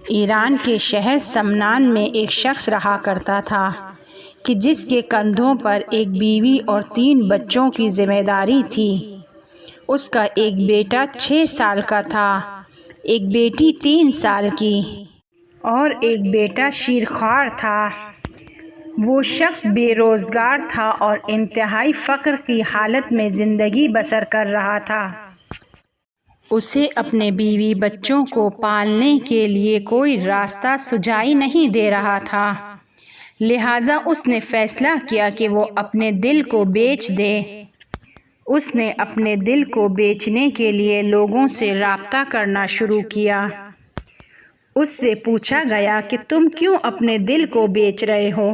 ایران کے شہر سمنان میں ایک شخص رہا کرتا تھا کہ جس کے کندھوں پر ایک بیوی اور 3 بچوں کی ذمہ داری تھی۔ اس کا ایک بیٹا 6 سال کا تھا، ایک بیٹی 3 سال کی اور ایک بیٹا شیرخوار تھا۔ وہ شخص بے روزگار تھا اور انتہائی فقر کی حالت میں زندگی بسر کر رہا تھا۔ اسے اپنے بیوی بچوں کو پالنے کے لیے کوئی راستہ سجائی نہیں دے رہا تھا، لہٰذا اس نے فیصلہ کیا کہ وہ اپنے دل کو بیچ دے۔ اس نے اپنے دل کو بیچنے کے لیے لوگوں سے رابطہ کرنا شروع کیا۔ اس سے پوچھا گیا کہ تم کیوں اپنے دل کو بیچ رہے ہو؟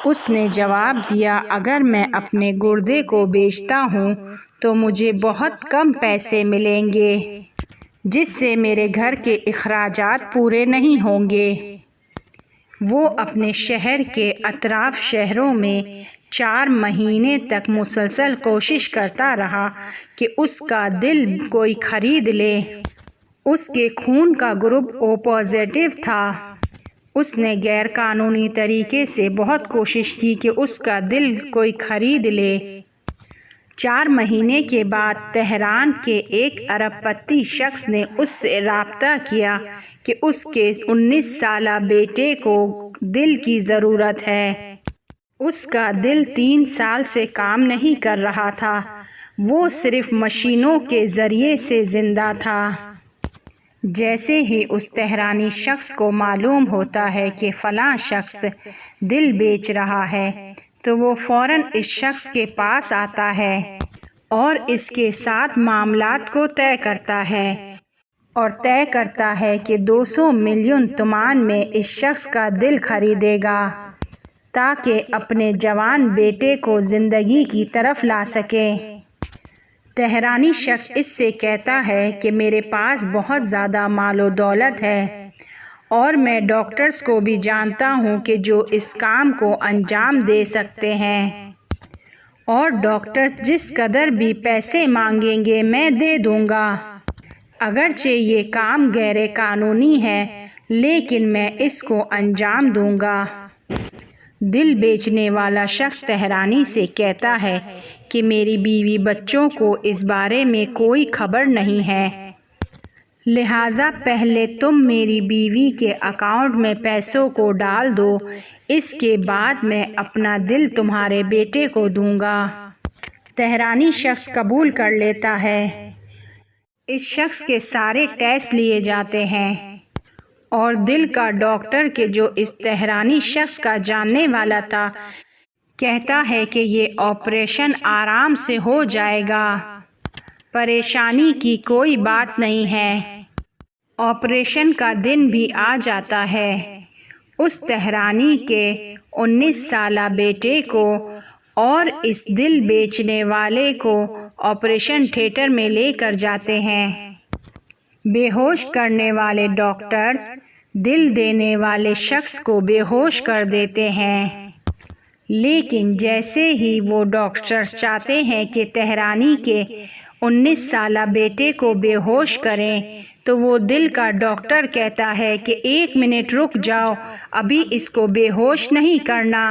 اس نے جواب دیا، اگر میں اپنے گردے کو بیچتا ہوں تو مجھے بہت کم پیسے ملیں گے، جس سے میرے گھر کے اخراجات پورے نہیں ہوں گے۔ وہ اپنے شہر کے اطراف شہروں میں 4 مہینے تک مسلسل کوشش کرتا رہا کہ اس کا دل کوئی خرید لے۔ اس کے خون کا گروپ او پازیٹیو تھا۔ اس نے غیر قانونی طریقے سے بہت کوشش کی کہ اس کا دل کوئی خرید لے۔ 4 مہینے کے بعد تہران کے ایک ارب پتی شخص نے اس سے رابطہ کیا کہ اس کے 19 سالہ بیٹے کو دل کی ضرورت ہے۔ اس کا دل 3 سال سے کام نہیں کر رہا تھا، وہ صرف مشینوں کے ذریعے سے زندہ تھا۔ جیسے ہی اس تہرانی شخص کو معلوم ہوتا ہے کہ فلاں شخص دل بیچ رہا ہے تو وہ فوراً اس شخص کے پاس آتا ہے اور اس کے ساتھ معاملات کو طے کرتا ہے اور طے کرتا ہے کہ 200 ملین تومان میں اس شخص کا دل خریدے گا تاکہ اپنے جوان بیٹے کو زندگی کی طرف لا سکے۔ تہرانی شخص اس سے کہتا ہے کہ میرے پاس بہت زیادہ مال و دولت ہے اور میں ڈاکٹرز کو بھی جانتا ہوں کہ جو اس کام کو انجام دے سکتے ہیں، اور ڈاکٹرز جس قدر بھی پیسے مانگیں گے میں دے دوں گا۔ اگرچہ یہ کام غیر قانونی ہے لیکن میں اس کو انجام دوں گا۔ دل بیچنے والا شخص تہرانی سے کہتا ہے کہ میری بیوی بچوں کو اس بارے میں کوئی خبر نہیں ہے، لہٰذا پہلے تم میری بیوی کے اکاؤنٹ میں پیسوں کو ڈال دو، اس کے بعد میں اپنا دل تمہارے بیٹے کو دوں گا۔ تہرانی شخص قبول کر لیتا ہے۔ اس شخص کے سارے ٹیسٹ لیے جاتے ہیں اور دل کا ڈاکٹر کہ جو اس تہرانی شخص کا جاننے والا تھا کہتا ہے کہ یہ آپریشن آرام سے ہو جائے گا، پریشانی کی کوئی بات نہیں ہے۔ آپریشن کا دن بھی آ جاتا ہے۔ اس تہرانی کے 19 سالہ بیٹے کو اور اس دل بیچنے والے کو آپریشن تھیٹر میں لے کر جاتے ہیں۔ بے ہوش کرنے والے ڈاکٹرز دل دینے والے شخص کو بے ہوش کر دیتے ہیں، لیکن جیسے ہی وہ ڈاکٹرز چاہتے ہیں کہ تہرانی کے 19 سالہ بیٹے کو بے ہوش کریں تو وہ دل کا ڈاکٹر کہتا ہے کہ 1 منٹ رک جاؤ، ابھی اس کو بے ہوش نہیں کرنا۔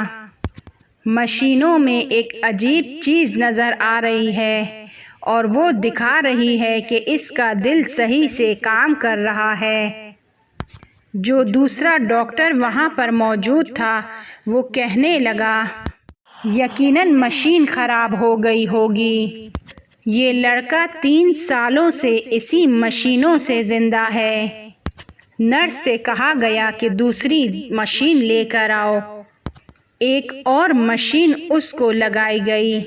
مشینوں میں ایک عجیب چیز نظر آ رہی ہے اور وہ دکھا رہی ہے کہ اس کا دل صحیح سے کام کر رہا ہے۔ جو دوسرا ڈاکٹر وہاں پر موجود تھا وہ کہنے لگا، یقیناً مشین خراب ہو گئی ہوگی، یہ لڑکا 3 سالوں سے اسی مشینوں سے زندہ ہے۔ نرس سے کہا گیا کہ دوسری مشین لے کر آؤ۔ ایک اور مشین اس کو لگائی گئی،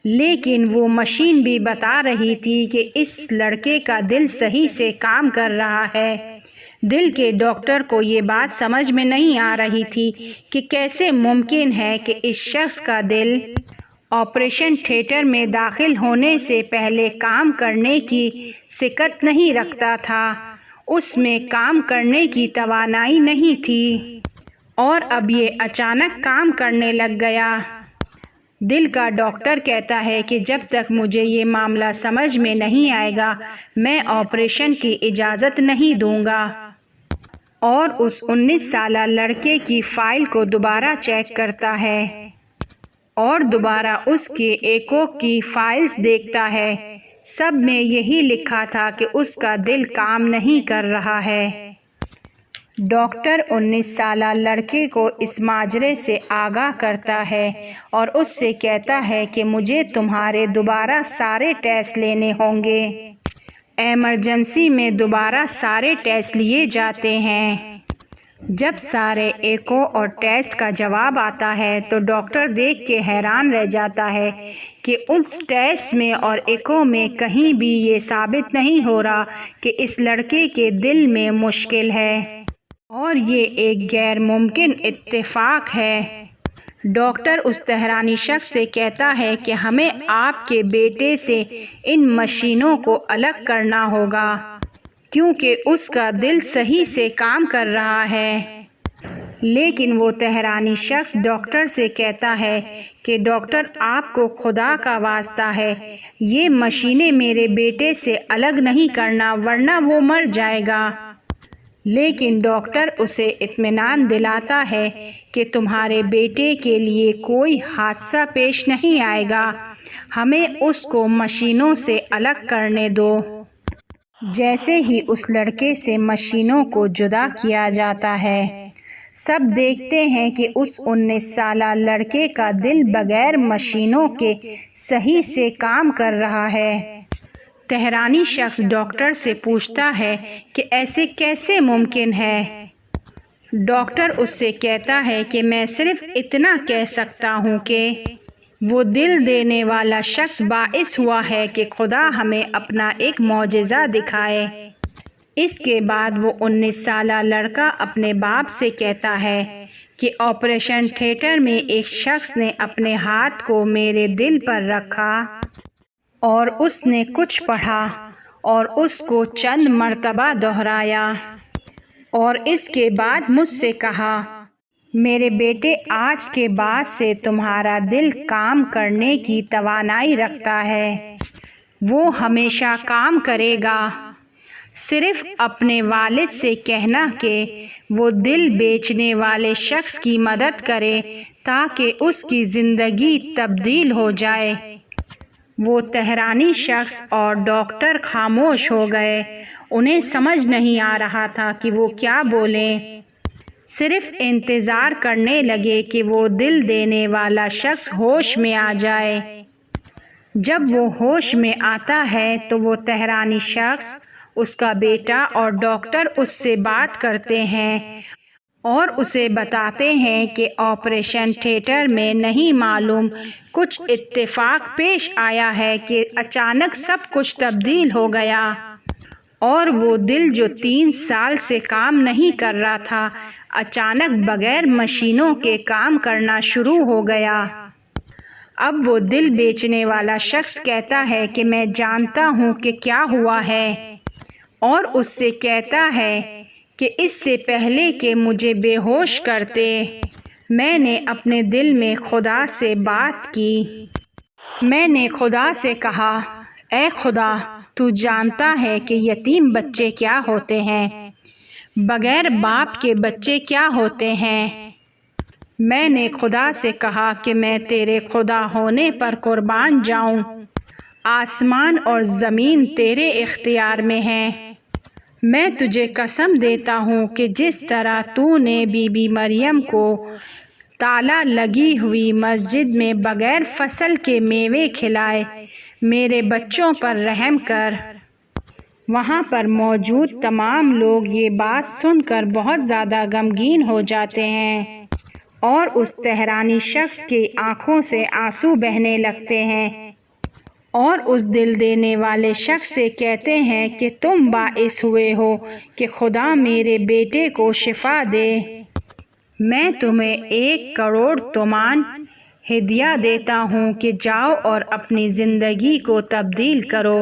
لیکن وہ مشین بھی بتا رہی تھی کہ اس لڑکے کا دل صحیح سے کام کر رہا ہے۔ دل کے ڈاکٹر کو یہ بات سمجھ میں نہیں آ رہی تھی کہ کیسے ممکن ہے کہ اس شخص کا دل آپریشن تھیٹر میں داخل ہونے سے پہلے کام کرنے کی سکت نہیں رکھتا تھا، اس میں کام کرنے کی توانائی نہیں تھی اور اب یہ اچانک کام کرنے لگ گیا۔ دل کا ڈاکٹر کہتا ہے کہ جب تک مجھے یہ معاملہ سمجھ میں نہیں آئے گا میں آپریشن کی اجازت نہیں دوں گا۔ اور اس 19 سالہ لڑکے کی فائل کو دوبارہ چیک کرتا ہے اور دوبارہ اس کے ایکو کی فائلز دیکھتا ہے۔ سب میں یہی لکھا تھا کہ اس کا دل کام نہیں کر رہا ہے۔ ڈاکٹر 19 سالہ لڑکے کو اس ماجرے سے آگاہ کرتا ہے اور اس سے کہتا ہے کہ مجھے تمہارے دوبارہ سارے ٹیسٹ لینے ہوں گے۔ ایمرجنسی میں دوبارہ سارے ٹیسٹ لیے جاتے ہیں۔ جب سارے ایکو اور ٹیسٹ کا جواب آتا ہے تو ڈاکٹر دیکھ کے حیران رہ جاتا ہے کہ اس ٹیسٹ میں اور ایکو میں کہیں بھی یہ ثابت نہیں ہو رہا کہ اس لڑکے کے دل میں مشکل ہے، اور یہ ایک غیر ممکن اتفاق ہے۔ ڈاکٹر اس تہرانی شخص سے کہتا ہے کہ ہمیں آپ کے بیٹے سے ان مشینوں کو الگ کرنا ہوگا کیونکہ اس کا دل صحیح سے کام کر رہا ہے۔ لیکن وہ تہرانی شخص ڈاکٹر سے کہتا ہے کہ ڈاکٹر آپ کو خدا کا واسطہ ہے، یہ مشینیں میرے بیٹے سے الگ نہیں کرنا ورنہ وہ مر جائے گا۔ لیکن ڈاکٹر اسے اطمینان دلاتا ہے کہ تمہارے بیٹے کے لیے کوئی حادثہ پیش نہیں آئے گا، ہمیں اس کو مشینوں سے الگ کرنے دو۔ جیسے ہی اس لڑکے سے مشینوں کو جدا کیا جاتا ہے، سب دیکھتے ہیں کہ اس 19 سالہ لڑکے کا دل بغیر مشینوں کے صحیح سے کام کر رہا ہے۔ تہرانی شخص ڈاکٹر سے پوچھتا ہے کہ ایسے کیسے ممکن ہے؟ ڈاکٹر اس سے کہتا ہے کہ میں صرف اتنا کہہ سکتا ہوں کہ وہ دل دینے والا شخص باعث ہوا ہے کہ خدا ہمیں اپنا ایک معجزہ دکھائے۔ اس کے بعد وہ 19 سالہ لڑکا اپنے باپ سے کہتا ہے کہ آپریشن تھیٹر میں ایک شخص نے اپنے ہاتھ کو میرے دل پر رکھا اور اس نے کچھ پڑھا اور اس کو چند مرتبہ دہرایا اور اس کے بعد مجھ سے کہا، میرے بیٹے آج کے بعد سے تمہارا دل کام کرنے کی توانائی رکھتا ہے، وہ ہمیشہ کام کرے گا۔ صرف اپنے والد سے کہنا کہ وہ دل بیچنے والے شخص کی مدد کرے تاکہ اس کی زندگی تبدیل ہو جائے۔ وہ تہرانی شخص اور ڈاکٹر خاموش ہو گئے، انہیں سمجھ نہیں آ رہا تھا کہ وہ کیا بولیں، صرف انتظار کرنے لگے کہ وہ دل دینے والا شخص ہوش میں آ جائے۔ جب وہ ہوش میں آتا ہے تو وہ تہرانی شخص، اس کا بیٹا اور ڈاکٹر اس سے بات کرتے ہیں اور اسے بتاتے ہیں کہ آپریشن تھیٹر میں نہیں معلوم کچھ اتفاق پیش آیا ہے کہ اچانک سب کچھ تبدیل ہو گیا اور وہ دل جو 3 سال سے کام نہیں کر رہا تھا اچانک بغیر مشینوں کے کام کرنا شروع ہو گیا۔ اب وہ دل بیچنے والا شخص کہتا ہے کہ میں جانتا ہوں کہ کیا ہوا ہے، اور اس سے کہتا ہے کہ اس سے پہلے کہ مجھے بے ہوش کرتے میں نے اپنے دل میں خدا سے بات کی۔ میں نے خدا سے کہا، اے خدا، تو جانتا ہے کہ یتیم بچے کیا ہوتے ہیں، بغیر باپ کے بچے کیا ہوتے ہیں۔ میں نے خدا سے کہا کہ میں تیرے خدا ہونے پر قربان جاؤں، آسمان اور زمین تیرے اختیار میں ہیں۔ میں تجھے قسم دیتا ہوں کہ جس طرح تو نے بی بی مریم کو تالا لگی ہوئی مسجد میں بغیر فصل کے میوے کھلائے، میرے بچوں پر رحم کر۔ وہاں پر موجود تمام لوگ یہ بات سن کر بہت زیادہ غمگین ہو جاتے ہیں اور اس تہرانی شخص کی آنکھوں سے آنسو بہنے لگتے ہیں اور اس دل دینے والے شخص سے کہتے ہیں کہ تم باعث ہوئے ہو کہ خدا میرے بیٹے کو شفا دے۔ میں تمہیں 1 کروڑ تومان ہدیہ دیتا ہوں کہ جاؤ اور اپنی زندگی کو تبدیل کرو۔